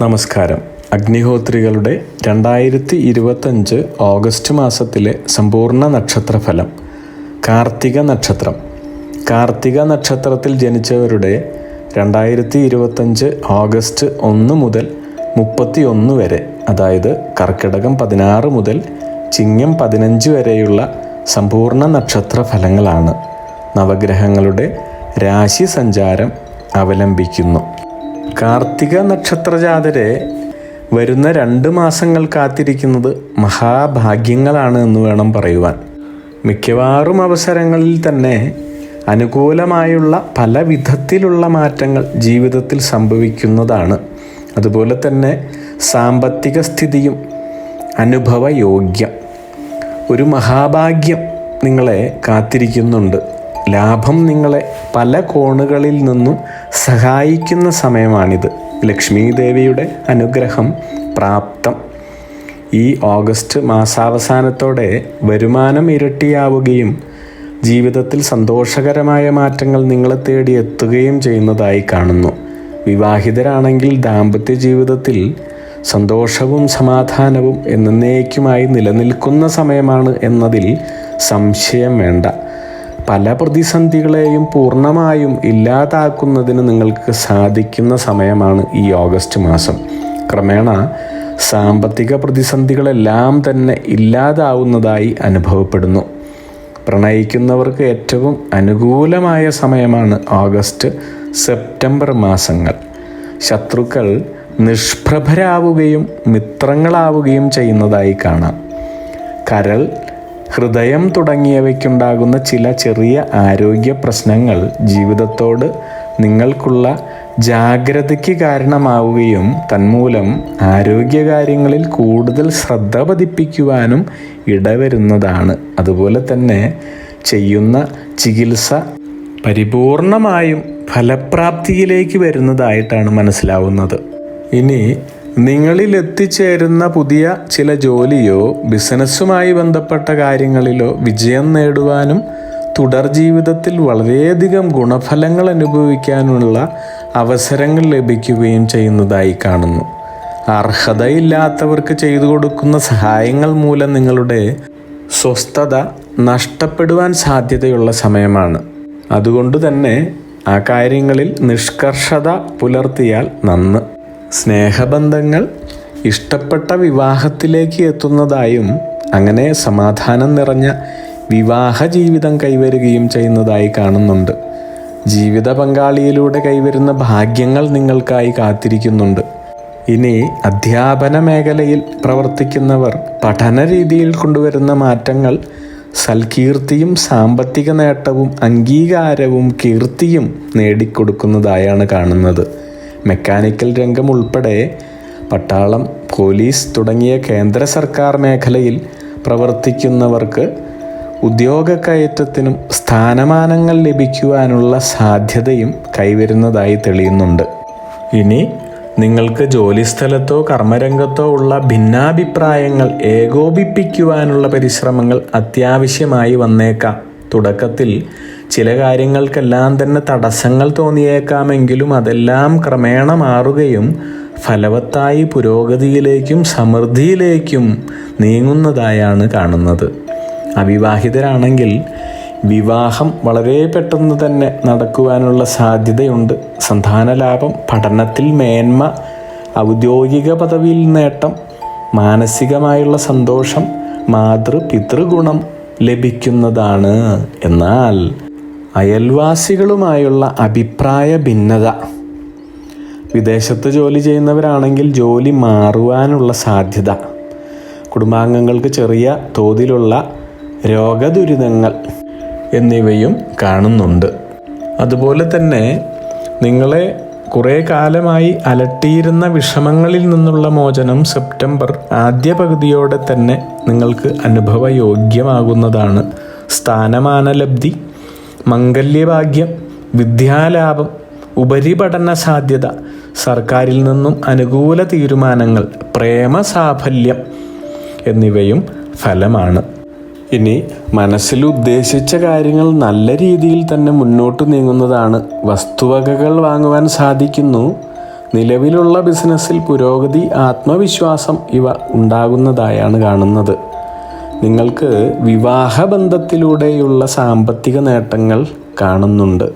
നമസ്കാരം. അഗ്നിഹോത്രികളുടെ 2025 ഓഗസ്റ്റ് മാസത്തിലെ സമ്പൂർണ്ണ നക്ഷത്രഫലം. കാർത്തിക നക്ഷത്രം. കാർത്തിക നക്ഷത്രത്തിൽ ജനിച്ചവരുടെ 2025 ഓഗസ്റ്റ് 1 മുതൽ 31 വരെ, അതായത് കർക്കിടകം 16 മുതൽ ചിങ്ങം 15 വരെയുള്ള സമ്പൂർണ്ണ നക്ഷത്ര ഫലങ്ങളാണ് നവഗ്രഹങ്ങളുടെ രാശി സഞ്ചാരം അവലംബിക്കുന്നു. കാർത്തിക നക്ഷത്രജാതരെ വരുന്ന 2 മാസങ്ങൾ കാത്തിരിക്കുന്നത് മഹാഭാഗ്യങ്ങളാണ് എന്ന് വേണം പറയുവാൻ. മിക്കവാറും അവസരങ്ങളിൽ തന്നെ അനുകൂലമായുള്ള പല വിധത്തിലുള്ള മാറ്റങ്ങൾ ജീവിതത്തിൽ സംഭവിക്കുന്നതാണ്. അതുപോലെ തന്നെ സാമ്പത്തിക സ്ഥിതിയും അനുഭവയോഗ്യം. ഒരു മഹാഭാഗ്യം നിങ്ങളെ കാത്തിരിക്കുന്നുണ്ട്. ലാഭം നിങ്ങളെ പല കോണുകളിൽ നിന്നും സഹായിക്കുന്ന സമയമാണിത്. ലക്ഷ്മി ദേവിയുടെ അനുഗ്രഹം പ്രാപ്തം. ഈ ഓഗസ്റ്റ് മാസാവസാനത്തോടെ വരുമാനം ഇരട്ടിയാവുകയും ജീവിതത്തിൽ സന്തോഷകരമായ മാറ്റങ്ങൾ നിങ്ങളെ തേടി എത്തുകയും ചെയ്യുന്നതായി കാണുന്നു. വിവാഹിതരാണെങ്കിൽ ദാമ്പത്യ ജീവിതത്തിൽ സന്തോഷവും സമാധാനവും എന്നേക്കുമായി നിലനിൽക്കുന്ന സമയമാണ് എന്നതിൽ സംശയം വേണ്ട. പല പ്രതിസന്ധികളെയും പൂർണ്ണമായും ഇല്ലാതാക്കുന്നതിന് നിങ്ങൾക്ക് സാധിക്കുന്ന സമയമാണ് ഈ ഓഗസ്റ്റ് മാസം. ക്രമേണ സാമ്പത്തിക പ്രതിസന്ധികളെല്ലാം തന്നെ ഇല്ലാതാവുന്നതായി അനുഭവപ്പെടുന്നു. പ്രണയിക്കുന്നവർക്ക് ഏറ്റവും അനുകൂലമായ സമയമാണ് ഓഗസ്റ്റ് സെപ്റ്റംബർ മാസങ്ങൾ. ശത്രുക്കൾ നിഷ്പ്രഭരാവുകയും മിത്രങ്ങളാവുകയും ചെയ്യുന്നതായി കാണാം. കരൾ, ഹൃദയം തുടങ്ങിയവയ്ക്കുണ്ടാകുന്ന ചില ചെറിയ ആരോഗ്യ പ്രശ്നങ്ങൾ ജീവിതത്തോട് നിങ്ങൾക്കുള്ള ജാഗ്രതയ്ക്ക് കാരണമാവുകയും തന്മൂലം ആരോഗ്യകാര്യങ്ങളിൽ കൂടുതൽ ശ്രദ്ധ പതിപ്പിക്കുവാനും ഇടവരുന്നതാണ്. അതുപോലെ തന്നെ ചെയ്യുന്ന ചികിത്സ പരിപൂർണമായും ഫലപ്രാപ്തിയിലേക്ക് വരുന്നതായിട്ടാണ് മനസ്സിലാവുന്നത്. ഇനി നിങ്ങളിൽ എത്തിച്ചേരുന്ന പുതിയ ചില ജോലിയോ ബിസിനസ്സുമായി ബന്ധപ്പെട്ട കാര്യങ്ങളിലോ വിജയം നേടുവാനും തുടർ ജീവിതത്തിൽ വളരെയധികം ഗുണഫലങ്ങൾ അനുഭവിക്കാനുള്ള അവസരങ്ങൾ ലഭിക്കുകയും ചെയ്യുന്നതായി കാണുന്നു. അർഹതയില്ലാത്തവർക്ക് ചെയ്തു കൊടുക്കുന്ന സഹായങ്ങൾ മൂലം നിങ്ങളുടെ സ്വസ്ഥത നഷ്ടപ്പെടുവാൻ സാധ്യതയുള്ള സമയമാണ്. അതുകൊണ്ട് തന്നെ ആ കാര്യങ്ങളിൽ നിഷ്കർഷത പുലർത്തിയാൽ നന്ന്. സ്നേഹബന്ധങ്ങൾ ഇഷ്ടപ്പെട്ട വിവാഹത്തിലേക്ക് എത്തുന്നതായും അങ്ങനെ സമാധാനം നിറഞ്ഞ വിവാഹ ജീവിതം കൈവരുകയും ചെയ്യുന്നതായി കാണുന്നുണ്ട്. ജീവിത പങ്കാളിയിലൂടെ കൈവരുന്ന ഭാഗ്യങ്ങൾ നിങ്ങൾക്കായി കാത്തിരിക്കുന്നുണ്ട്. ഇനി അധ്യാപന മേഖലയിൽ പ്രവർത്തിക്കുന്നവർ പഠന രീതിയിൽ കൊണ്ടുവരുന്ന മാറ്റങ്ങൾ സൽകീർത്തിയും സാമ്പത്തിക നേട്ടവും അംഗീകാരവും കീർത്തിയും നേടിക്കൊടുക്കുന്നതായാണ് കാണുന്നത്. മെക്കാനിക്കൽ രംഗം ഉൾപ്പെടെ പട്ടാളം, പോലീസ് തുടങ്ങിയ കേന്ദ്ര സർക്കാർ മേഖലയിൽ പ്രവർത്തിക്കുന്നവർക്ക് ഉദ്യോഗക്കയറ്റത്തിനും സ്ഥാനമാനങ്ങൾ ലഭിക്കുവാനുള്ള സാധ്യതയും കൈവരുന്നതായി തെളിയുന്നുണ്ട്. ഇനി നിങ്ങൾക്ക് ജോലിസ്ഥലത്തോ കർമ്മരംഗത്തോ ഉള്ള ഭിന്നാഭിപ്രായങ്ങൾ ഏകോപിപ്പിക്കുവാനുള്ള പരിശ്രമങ്ങൾ അത്യാവശ്യമായി വന്നേക്കാം. തുടക്കത്തിൽ ചില കാര്യങ്ങൾക്കെല്ലാം തന്നെ തടസ്സങ്ങൾ തോന്നിയേക്കാമെങ്കിലും അതെല്ലാം ക്രമേണ മാറുകയും ഫലവത്തായി പുരോഗതിയിലേക്കും സമൃദ്ധിയിലേക്കും നീങ്ങുന്നതായാണ് കാണുന്നത്. അവിവാഹിതരാണെങ്കിൽ വിവാഹം വളരെ പെട്ടെന്ന് തന്നെ നടക്കുവാനുള്ള സാധ്യതയുണ്ട്. സന്താനലാഭം, പഠനത്തിൽ മേന്മ, ഔദ്യോഗിക പദവിയിൽ നേട്ടം, മാനസികമായുള്ള സന്തോഷം, പിതൃഗുണം ലഭിക്കുന്നതാണ്. എന്നാൽ അയൽവാസികളുമായുള്ള അഭിപ്രായ ഭിന്നത, വിദേശത്ത് ജോലി ചെയ്യുന്നവരാണെങ്കിൽ ജോലി മാറുവാനുള്ള സാധ്യത, കുടുംബാംഗങ്ങൾക്ക് ചെറിയ തോതിലുള്ള രോഗദുരിതങ്ങൾ എന്നിവയും കാണുന്നുണ്ട്. അതുപോലെ തന്നെ നിങ്ങളെ കുറേ കാലമായി അലട്ടിയിരുന്ന വിഷമങ്ങളിൽ നിന്നുള്ള മോചനം സെപ്റ്റംബർ ആദ്യ പകുതിയോടെ തന്നെ നിങ്ങൾക്ക് അനുഭവയോഗ്യമാകുന്നതാണ്. സ്ഥാനമാനലബ്ധി, മംഗല്യഭാഗ്യം, വിദ്യാലാഭം, ഉപരിപഠന സാധ്യത, സർക്കാരിൽ നിന്നും അനുകൂല തീരുമാനങ്ങൾ, പ്രേമസാഫല്യം എന്നിവയും ഫലമാണ്. ഇനി മനസ്സിൽ ഉദ്ദേശിച്ച കാര്യങ്ങൾ നല്ല രീതിയിൽ തന്നെ മുന്നോട്ട് നീങ്ങുന്നതാണ്. വസ്തുവകകൾ വാങ്ങുവാൻ സാധിക്കുന്നു. നിലവിലുള്ള ബിസിനസ്സിൽ പുരോഗതി, ആത്മവിശ്വാസം ഇവ ഉണ്ടാകുന്നതായാണ് കാണുന്നത്. നിങ്ങൾക്ക് വിവാഹബന്ധത്തിലൂടെയുള്ള സാമ്പത്തിക നേട്ടങ്ങൾ കാണുന്നുണ്ട്.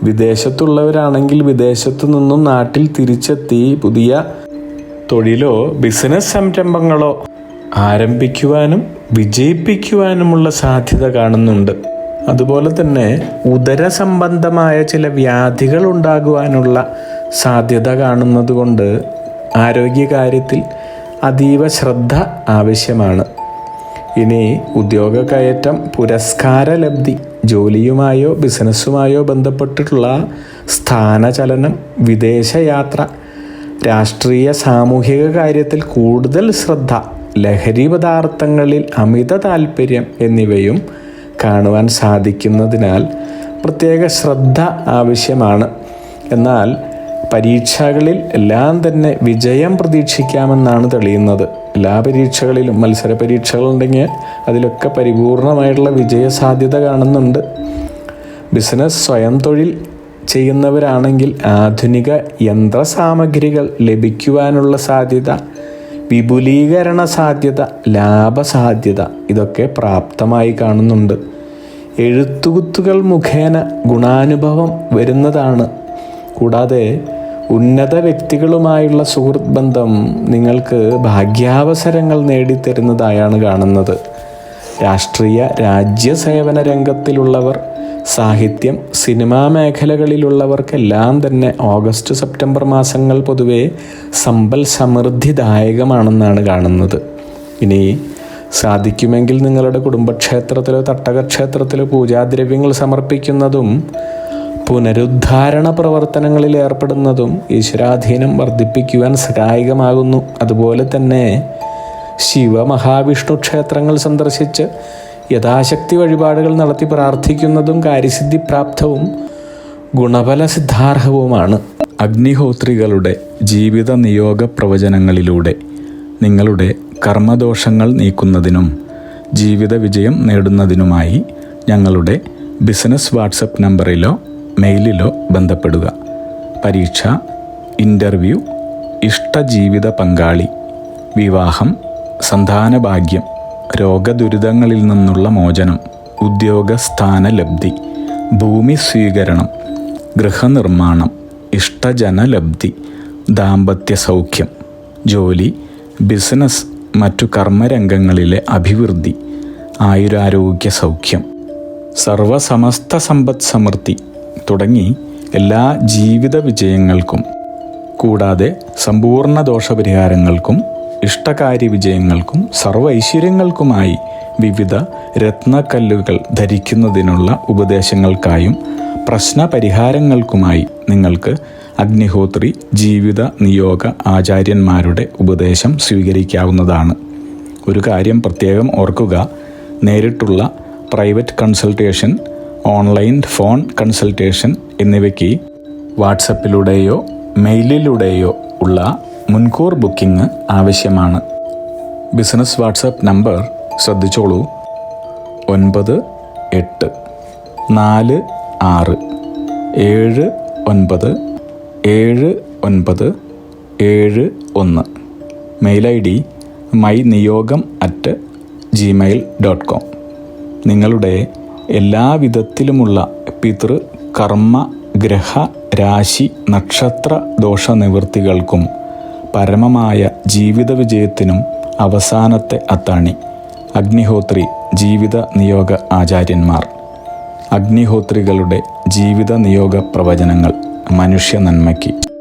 വിദേശത്തുള്ളവരാണെങ്കിൽ വിദേശത്തു നിന്നും നാട്ടിൽ തിരിച്ചെത്തി പുതിയ തൊഴിലോ ബിസിനസ് സംരംഭങ്ങളോ ആരംഭിക്കുവാനും വിജയിപ്പിക്കുവാനുമുള്ള സാധ്യത കാണുന്നുണ്ട്. അതുപോലെ തന്നെ ഉദര സംബന്ധമായ ചില വ്യാധികൾ ഉണ്ടാകുവാനുള്ള സാധ്യത കാണുന്നത് കൊണ്ട് ആരോഗ്യകാര്യത്തിൽ അതീവ ശ്രദ്ധ ആവശ്യമാണ്. ഇനി ഉദ്യോഗ കയറ്റം, പുരസ്കാര ലബ്ധി, ജോലിയുമായോ ബിസിനസ്സുമായോ ബന്ധപ്പെട്ടിട്ടുള്ള സ്ഥാനചലനം, വിദേശയാത്ര, രാഷ്ട്രീയ സാമൂഹിക കാര്യത്തിൽ കൂടുതൽ ശ്രദ്ധ, ലഹരി പദാർത്ഥങ്ങളിൽ അമിത താല്പര്യം എന്നിവയും കാണുവാൻ സാധിക്കുന്നതിനാൽ പ്രത്യേക ശ്രദ്ധ ആവശ്യമാണ്. എന്നാൽ പരീക്ഷകളിൽ എല്ലാം തന്നെ വിജയം പ്രതീക്ഷിക്കാമെന്നാണ് തെളിയുന്നത്. എല്ലാ പരീക്ഷകളിലും മത്സര പരീക്ഷകളുണ്ടെങ്കിൽ അതിലൊക്കെ പരിപൂർണമായിട്ടുള്ള വിജയസാധ്യത കാണുന്നുണ്ട്. ബിസിനസ്, സ്വയം തൊഴിൽ ചെയ്യുന്നവരാണെങ്കിൽ ആധുനിക യന്ത്രസാമഗ്രികൾ ലഭിക്കുവാനുള്ള സാധ്യത, വിപുലീകരണ സാധ്യത, ലാഭസാധ്യത ഇതൊക്കെ പ്രാപ്തമായി കാണുന്നുണ്ട്. എഴുത്തുകുത്തുകൾ മുഖേന ഗുണാനുഭവം വരുന്നതാണ്. കൂടാതെ ഉന്നത വ്യക്തികളുമായുള്ള സുഹൃത്ത് ബന്ധം നിങ്ങൾക്ക് ഭാഗ്യാവസരങ്ങൾ നേടിത്തരുന്നതായാണ് കാണുന്നത്. രാഷ്ട്രീയ, രാജ്യസേവന രംഗത്തിലുള്ളവർ, സാഹിത്യം, സിനിമാ മേഖലകളിലുള്ളവർക്കെല്ലാം തന്നെ ഓഗസ്റ്റ്, സെപ്റ്റംബർ മാസങ്ങൾ പൊതുവെ സമ്പൽ സമൃദ്ധിദായകമാണെന്നാണ് കാണുന്നത്. ഇനി സാധിക്കുമെങ്കിൽ നിങ്ങളുടെ കുടുംബക്ഷേത്രത്തിലോ തട്ടകക്ഷേത്രത്തിലോ പൂജാദ്രവ്യങ്ങൾ സമർപ്പിക്കുന്നതും പുനരുദ്ധാരണ പ്രവർത്തനങ്ങളിൽ ഏർപ്പെടുന്നതും ഈശ്വരാധീനം വർദ്ധിപ്പിക്കുവാൻ സഹായകമാകുന്നു. അതുപോലെ തന്നെ ശിവ, മഹാവിഷ്ണു ക്ഷേത്രങ്ങൾ സന്ദർശിച്ച് യഥാശക്തി വഴിപാടുകൾ നടത്തി പ്രാർത്ഥിക്കുന്നതും കാര്യസിദ്ധി പ്രാപ്തവും ഗുണഫല സിദ്ധാർഹവുമാണ്. അഗ്നിഹോത്രികളുടെ ജീവിത നിയോഗ പ്രവചനങ്ങളിലൂടെ നിങ്ങളുടെ കർമ്മദോഷങ്ങൾ നീക്കുന്നതിനും ജീവിത വിജയം നേടുന്നതിനുമായി ഞങ്ങളുടെ ബിസിനസ് വാട്സപ്പ് നമ്പറിലോ മെയിലിലോ ബന്ധപ്പെടുക. പരീക്ഷ, ഇൻ്റർവ്യൂ, ഇഷ്ടജീവിത പങ്കാളി, വിവാഹം, സന്താനഭാഗ്യം, രോഗദുരിതങ്ങളിൽ നിന്നുള്ള മോചനം, ഉദ്യോഗസ്ഥാന ലബ്ധി, ഭൂമി സ്വീകരണം, ഗൃഹനിർമ്മാണം, ഇഷ്ടജനലബ്ധി, ദാമ്പത്യ സൗഖ്യം, ജോലി, ബിസിനസ്, മറ്റു കർമ്മരംഗങ്ങളിലെ അഭിവൃദ്ധി, ആയുരാരോഗ്യ സൗഖ്യം, സർവസമസ്ത സമ്പദ് സമൃദ്ധി തുടങ്ങി എല്ലാ ജീവിത വിജയങ്ങൾക്കും കൂടാതെ സമ്പൂർണ്ണ ദോഷപരിഹാരങ്ങൾക്കും ഇഷ്ടകാര്യ വിജയങ്ങൾക്കും സർവ്വ ഐശ്വര്യങ്ങൾക്കുമായി വിവിധ രത്നക്കല്ലുകൾ ധരിക്കുന്നതിനുള്ള ഉപദേശങ്ങൾക്കായും പ്രശ്നപരിഹാരങ്ങൾക്കുമായി നിങ്ങൾക്ക് അഗ്നിഹോത്രി ജീവിത നിയോഗ ആചാര്യന്മാരുടെ ഉപദേശം സ്വീകരിക്കാവുന്നതാണ്. ഒരു കാര്യം പ്രത്യേകം ഓർക്കുക, നേരിട്ടുള്ള private consultation, online phone consultation എന്നിവയ്ക്ക് വാട്സപ്പിലൂടെയോ മെയിലിലൂടെയോ ഉള്ള മുൻകൂർ ബുക്കിംഗ് ആവശ്യമാണ്. ബിസിനസ് വാട്സപ്പ് നമ്പർ ശ്രദ്ധിച്ചോളൂ: 9846797971. Mail ID myniyogam@gmail.com. നിങ്ങളുടെ എല്ലാ വിധത്തിലുമുള്ള പിതൃ, കർമ്മ, ഗ്രഹ, രാശി, നക്ഷത്ര ദോഷനിവൃത്തികൾക്കും പരമമായ ജീവിത വിജയത്തിനും അവസാനത്തെ അത്താണി അഗ്നിഹോത്രി ജീവിത നിയോഗ ആചാര്യന്മാർ. അഗ്നിഹോത്രികളുടെ ജീവിത നിയോഗ പ്രവചനങ്ങൾ മനുഷ്യ നന്മയ്ക്ക്.